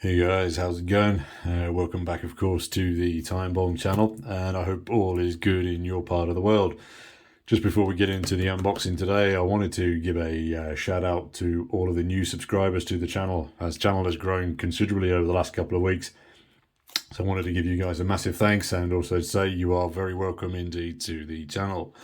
Hey guys, how's it going? Welcome back, of course, to the Time Bomb channel, and I hope all is good in your part of the world. Just before we get into the unboxing today, I wanted to give a shout out to all of the new subscribers to the channel, as the channel has grown considerably over the last couple of weeks. So I wanted to give you guys a massive thanks and also say you are very welcome indeed to the channel.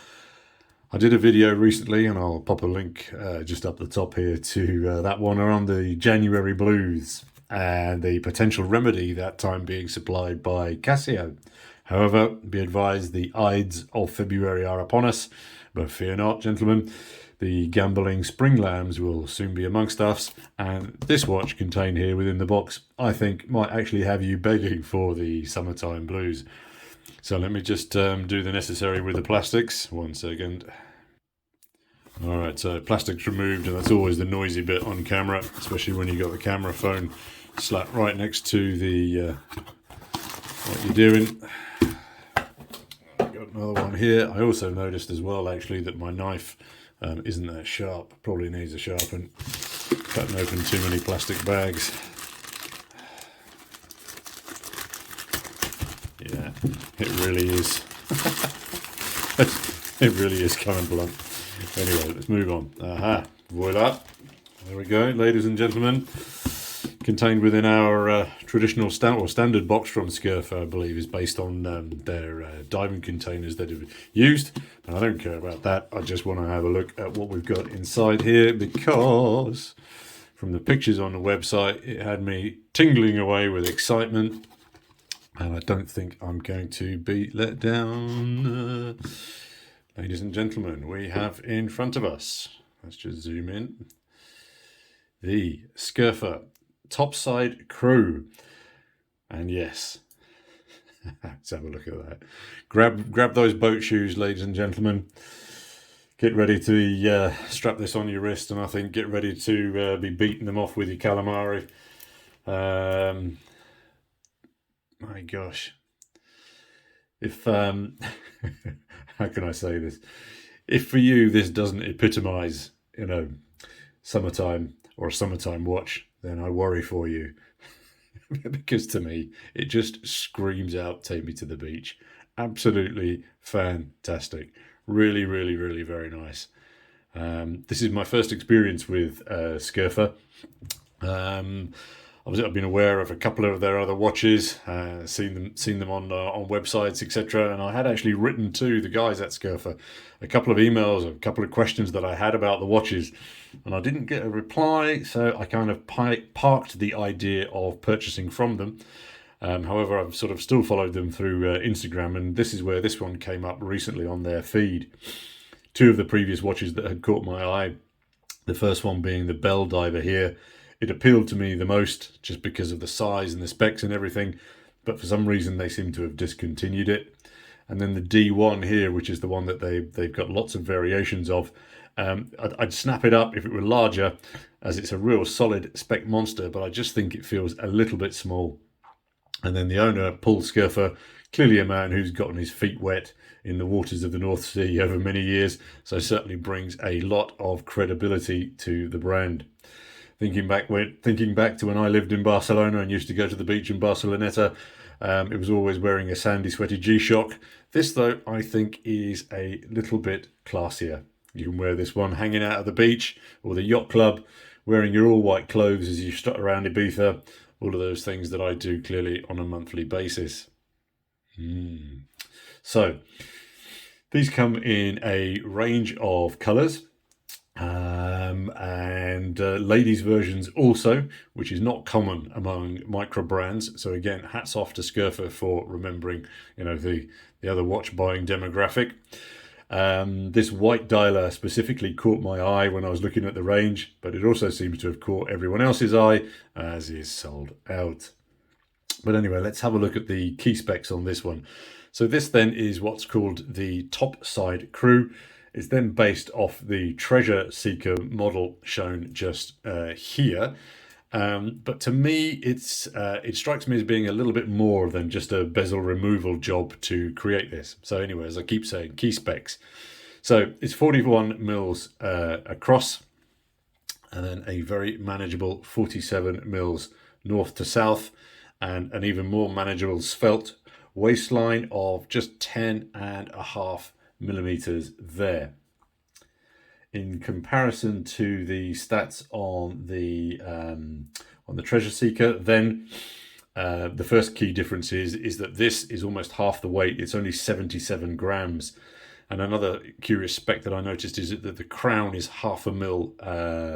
I did a video recently, and I'll pop a link just up the top here to that one around the January blues and the potential remedy that time being supplied by Casio. However, be advised the Ides of February are upon us, but fear not, gentlemen. The gambling spring lambs will soon be amongst us, and this watch contained here within the box, I think, might actually have you begging for the summertime blues. So let me just do the necessary with the plastics. 1 second. Alright, so plastic's removed, and that's always the noisy bit on camera, especially when you got the camera phone slapped right next to the what you're doing. I've got another one here. I also noticed as well, actually, that my knife isn't that sharp. Probably needs a sharpen. Cutting open too many plastic bags. Yeah, it really is. It really is coming blunt. Anyway, let's move on. Aha, voila. There we go, ladies and gentlemen. Contained within our traditional standard box from SCURFA, I believe, is based on their diving containers that have used. And I don't care about that. I just want to have a look at what we've got inside here, because from the pictures on the website, it had me tingling away with excitement. And I don't think I'm going to be let down. Ladies and gentlemen, we have in front of us, let's just zoom in, the SCURFA Top Side CREW. And yes, let's have a look at that. Grab those boat shoes, ladies and gentlemen. Get ready to strap this on your wrist, and I think get ready to be beating them off with your calamari. My gosh. If how can I say this? If for you this doesn't epitomize, summertime or a summertime watch, then I worry for you. Because to me, it just screams out, take me to the beach. Absolutely fantastic. Really, really, really very nice. This is my first experience with SCURFA. Obviously, I've been aware of a couple of their other watches, seen them on websites, etc. And I had actually written to the guys at SCURFA a couple of emails, a couple of questions that I had about the watches, and I didn't get a reply. So I kind of parked the idea of purchasing from them. However, I've sort of still followed them through Instagram, and this is where this one came up recently on their feed. Two of the previous watches that had caught my eye. The first one being the Bell Diver here. It appealed to me the most just because of the size and the specs and everything, but for some reason they seem to have discontinued it. And then the D1 here, which is the one that they've got lots of variations of. I'd snap it up if it were larger, as it's a real solid spec monster, but I just think it feels a little bit small. And then the owner, Paul SCURFA, clearly a man who's gotten his feet wet in the waters of the North Sea over many years, so certainly brings a lot of credibility to the brand. Thinking back to when I lived in Barcelona and used to go to the beach in Barceloneta, it was always wearing a sandy, sweaty G-Shock. This, though, I think is a little bit classier. You can wear this one hanging out at the beach or the yacht club, wearing your all-white clothes as you strut around Ibiza. All of those things that I do clearly on a monthly basis. So, these come in a range of colours. And ladies' versions also, which is not common among micro brands. So again, hats off to SCURFA for remembering, the other watch buying demographic. This white dialer specifically caught my eye when I was looking at the range, but it also seems to have caught everyone else's eye, as is sold out. But anyway, let's have a look at the key specs on this one. So this then is what's called the Top Side CREW. It's then based off the Treasure Seeker model shown just here. But to me, it strikes me as being a little bit more than just a bezel removal job to create this. So anyway, as I keep saying, key specs. So it's 41 mils across, and then a very manageable 47 mils north to south, and an even more manageable svelte waistline of just 10.5 millimeters there. In comparison to the stats on the Treasure Seeker, then the first key difference is that this is almost half the weight. It's only 77 grams. And another curious spec that I noticed is that the crown is 0.5 mil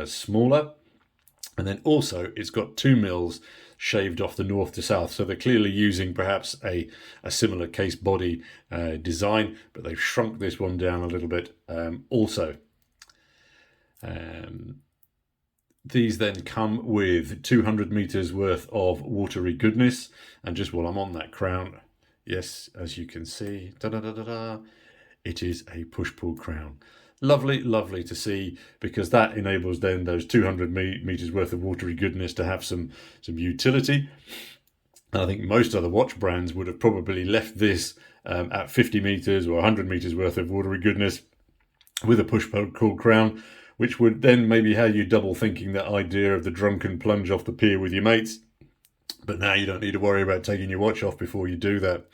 smaller. And then also it's got 2 mils shaved off the north to south. So they're clearly using perhaps a similar case body design, but they've shrunk this one down a little bit also. These then come with 200 meters worth of watery goodness. And just while I'm on that crown, yes, as you can see, it is a push-pull crown. Lovely, lovely to see, because that enables then those 200 meters worth of watery goodness to have some utility. And I think most other watch brands would have probably left this at 50 meters or 100 meters worth of watery goodness with a push-pull crown, which would then maybe have you double thinking that idea of the drunken plunge off the pier with your mates. But now you don't need to worry about taking your watch off before you do that.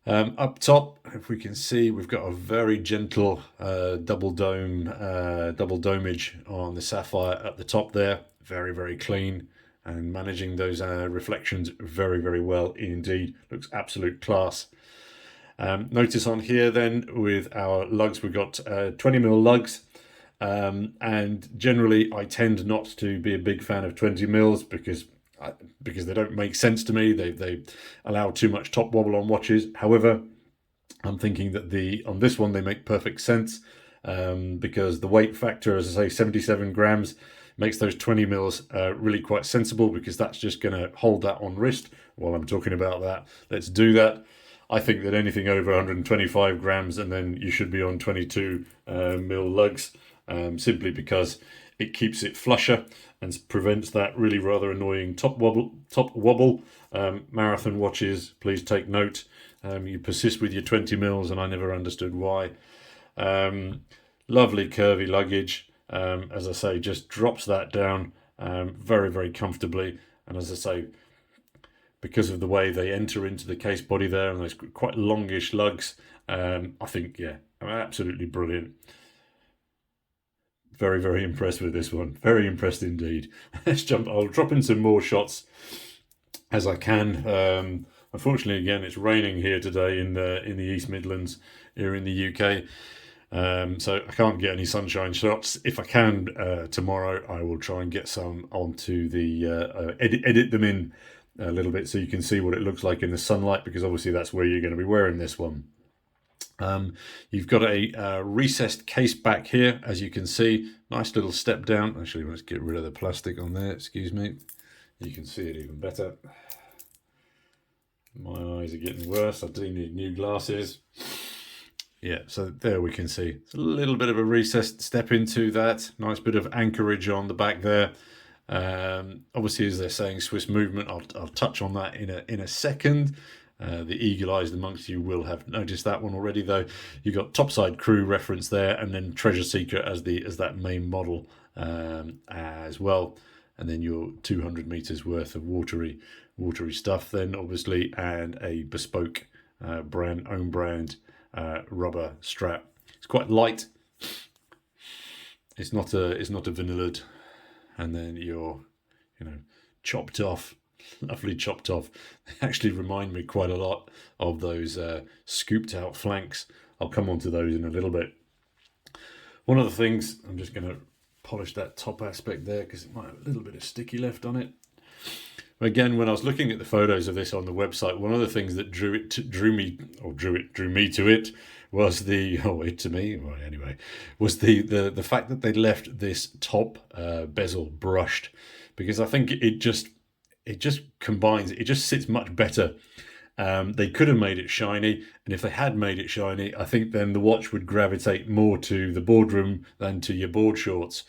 Up top, if we can see, we've got a very gentle double domage on the sapphire at the top there. Very, very clean, and managing those reflections very, very well indeed. Looks absolute class. Notice on here then with our lugs, we've got 20mm lugs. And generally I tend not to be a big fan of 20mm because they don't make sense to me. They allow too much top wobble on watches. However, I'm thinking that on this one they make perfect sense because the weight factor, as I say, 77 grams, makes those 20mm really quite sensible, because that's just going to hold that on wrist while I'm talking about that. Let's do that. I think that anything over 125 grams, and then you should be on 22mm lugs, simply because it keeps it flusher and prevents that really rather annoying top wobble. Marathon watches, please take note. You persist with your 20mm, and I never understood why. Lovely curvy luggage. As I say, just drops that down very, very comfortably. And as I say, because of the way they enter into the case body there and those quite longish lugs, I think, yeah, absolutely brilliant. Very, very impressed with this one. Very impressed indeed. I'll drop in some more shots as I can. Unfortunately, again, it's raining here today in the East Midlands here in the UK. So I can't get any sunshine shots. If I can tomorrow, I will try and get some onto the edit them in a little bit so you can see what it looks like in the sunlight, because obviously that's where you're going to be wearing this one. You've got a recessed case back here, as you can see. Nice little step down. Actually, let's get rid of the plastic on there. Excuse me. You can see it even better. My eyes are getting worse. I do need new glasses. Yeah, so there we can see. It's a little bit of a recessed step into that. Nice bit of anchorage on the back there. Obviously, as they're saying, Swiss movement. I'll touch on that in a second. The eagle-eyes amongst you will have noticed that one already, though. You've got Top Side Crew reference there, and then Treasure Seeker as that main model as well. And then your 200 meters worth of watery stuff then, obviously, and a bespoke own brand rubber strap. It's quite light. It's not a vanillaed. And then your, chopped off. Lovely chopped off. They actually remind me quite a lot of those scooped out flanks. I'll come on to those in a little bit. One of the things, I'm just going to polish that top aspect there because it might have a little bit of sticky left on it. Again, when I was looking at the photos of this on the website, one of the things that drew me to it was the fact that they left this top bezel brushed, because I think it just combines, it just sits much better. They could have made it shiny, and if they had made it shiny, I think then the watch would gravitate more to the boardroom than to your board shorts.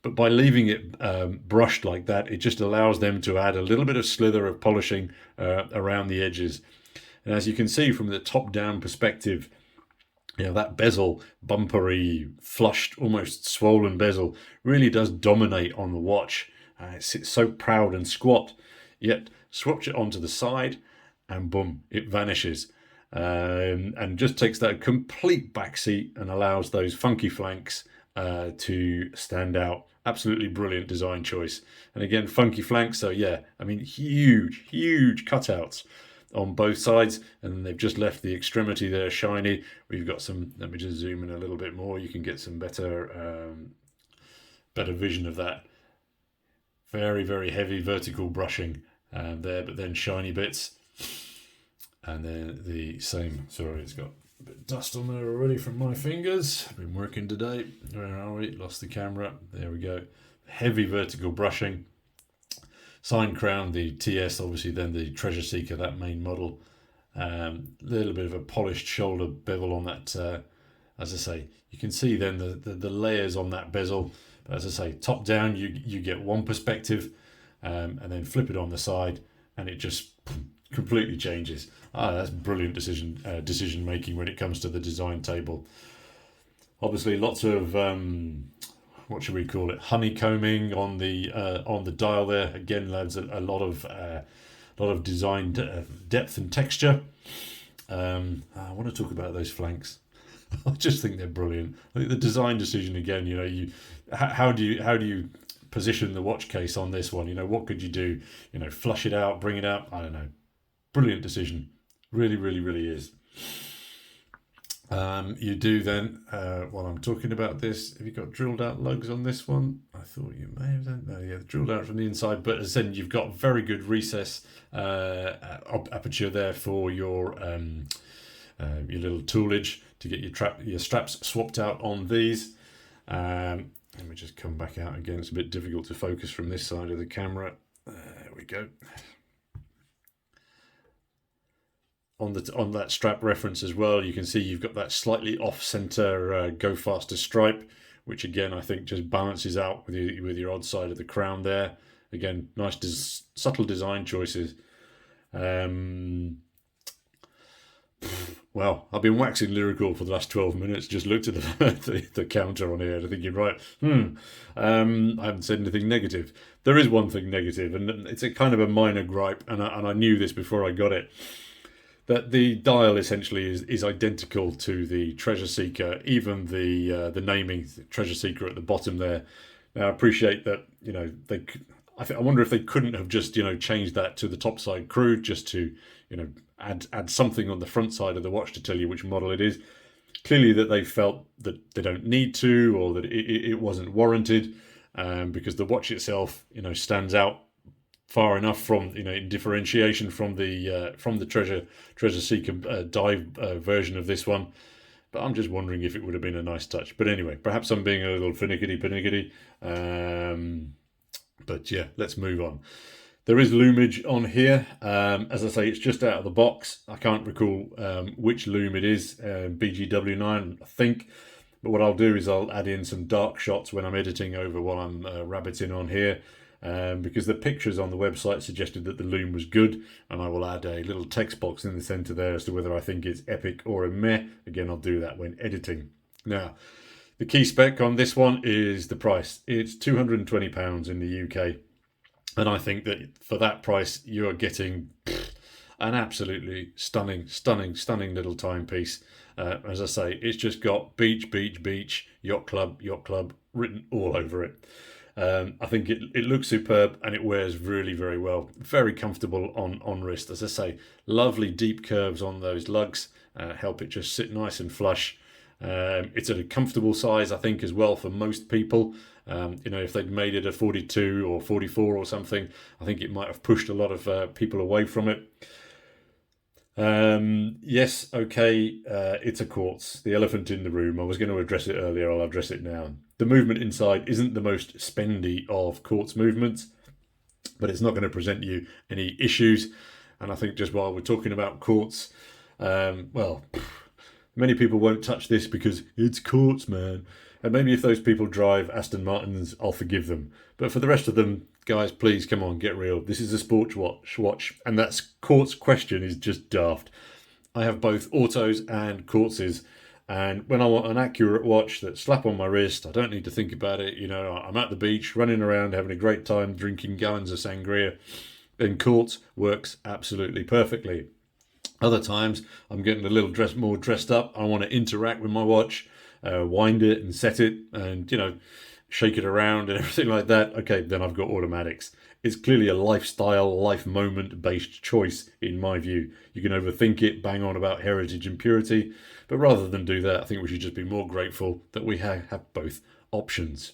But by leaving it brushed like that, it just allows them to add a little bit of slither of polishing around the edges. And as you can see from the top-down perspective, that bezel, bumpery, flushed, almost swollen bezel, really does dominate on the watch. It sits so proud and squat, yet swap it onto the side and boom, it vanishes. And just takes that complete backseat and allows those funky flanks to stand out. Absolutely brilliant design choice. And again, funky flanks, so yeah, I mean, huge cutouts on both sides, and they've just left the extremity there shiny. We've got some, let me just zoom in a little bit more, you can get some better vision of that. Very heavy vertical brushing there, but then shiny bits. And then the same, sorry, it's got a bit of dust on there already from my fingers. I've been working today. Where are we? Lost the camera. There we go. Heavy vertical brushing. Sign crown, the TS, obviously then the Treasure Seeker, that main model. Little bit of a polished shoulder bevel on that. As I say, you can see then the layers on that bezel. But as I say, top down, you get one perspective, and then flip it on the side, and it just completely changes. That's brilliant decision making when it comes to the design table. Obviously, lots of what should we call it? Honeycombing on the dial there. Again, adds a lot of design depth and texture. I want to talk about those flanks. I just think they're brilliant. I think the design decision again. You know, how do you position the watch case on this one? You know, what could you do? You know, flush it out, bring it up. I don't know. Brilliant decision. Really is. You do then, while I'm talking about this, have you got drilled out lugs on this one? I thought you may have done. No, yeah, drilled out from the inside, but as I said, you've got very good recess aperture there for your little toolage to get your straps swapped out on these. Let me just come back out again. It's a bit difficult to focus from this side of the camera. There we go. On that strap reference as well, you can see you've got that slightly off-center go faster stripe, which again I think just balances out with your odd side of the crown there. Again, nice subtle design choices. Well, I've been waxing lyrical for the last 12 minutes. Just looked at the counter on here and thinking, right, I haven't said anything negative. There is one thing negative, and it's a kind of a minor gripe, and I knew this before I got it. That the dial essentially is identical to the Treasure Seeker, even the naming Treasure Seeker at the bottom there. Now I appreciate that, you know, I wonder if they couldn't have just, you know, changed that to the top side crew just to, you know, add something on the front side of the watch to tell you which model it is. Clearly that they felt that they don't need to, or that it wasn't warranted, because the watch itself, you know, stands out far enough from, you know, in differentiation from the Treasure Seeker dive version of this one. But I'm just wondering if it would have been a nice touch. But anyway, perhaps I'm being a little finicky. But yeah, let's move on. There is loomage on here. As I say, it's just out of the box. I can't recall which loom it is. BGW9, I think. But what I'll do is I'll add in some dark shots when I'm editing over while I'm rabbiting on here. Because the pictures on the website suggested that the loom was good, and I will add a little text box in the center there as to whether I think it's epic or a meh. Again, I'll do that when editing. Now, the key spec on this one is the price. It's £220 in the UK, and I think that for that price you are getting an absolutely stunning little timepiece. As I say, it's just got beach, yacht club written all over it. I think it looks superb, and it wears really very well. Very comfortable on wrist. As I say, lovely deep curves on those lugs help it just sit nice and flush. It's at a comfortable size, I think, as well for most people. You know, if they'd made it a 42 or 44 or something, I think it might have pushed a lot of people away from it. Yes, okay, it's a quartz, the elephant in the room. I was going to address it earlier, I'll address it now. The movement inside isn't the most spendy of quartz movements, but it's not going to present you any issues. And I think just while we're talking about quartz, well, many people won't touch this because it's quartz, man. And maybe if those people drive Aston Martins, I'll forgive them. But for the rest of them, guys, please, come on, get real. This is a sports watch, and that quartz question is just daft. I have both autos and quartzes, And when I want an accurate watch that slap on my wrist, I don't need to think about it. You know, I'm at the beach, running around, having a great time, drinking gallons of sangria, then Quartz works absolutely perfectly. Other times, I'm getting a little more dressed up. I want to interact with my watch, wind it and set it, and, you know, shake it around and everything like that. Okay, then I've got automatics. It's clearly a lifestyle, life moment based choice in my view. You can overthink it, bang on about heritage and purity, but rather than do that, I think we should just be more grateful that we have both options.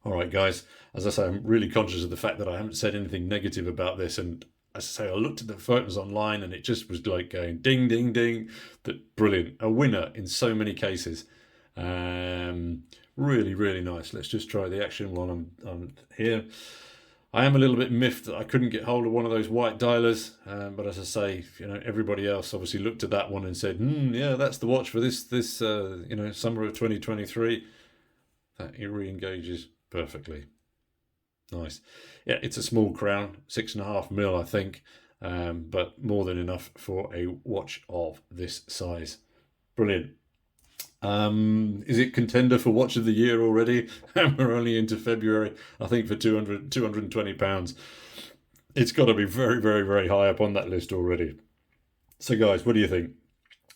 All right, guys, as I say, I'm really conscious of the fact that I haven't said anything negative about this. And as I say, I looked at the photos online and it just was like going ding, ding, ding. That brilliant. A winner in so many cases. Really, really nice. Let's just try the action while I'm here. I am a little bit miffed that I couldn't get hold of one of those white dialers, but as I say, you know, everybody else obviously looked at that one and said, yeah, that's the watch for this you know, summer of 2023. That it re-engages perfectly. Nice. Yeah, it's a small crown, 6.5 mil, I think, but more than enough for a watch of this size. Brilliant. Is it contender for watch of the year already? And we're only into February, I think, for £220. It's got to be very, very, very high up on that list already. So, guys, what do you think?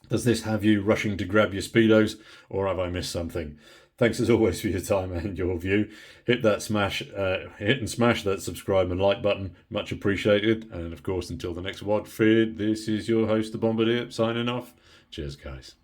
Does this have you rushing to grab your Speedos, or have I missed something? Thanks as always for your time and your view. Hit and smash that subscribe and like button. Much appreciated. And of course, until the next WOD feed, this is your host, the Bombardier, signing off. Cheers, guys.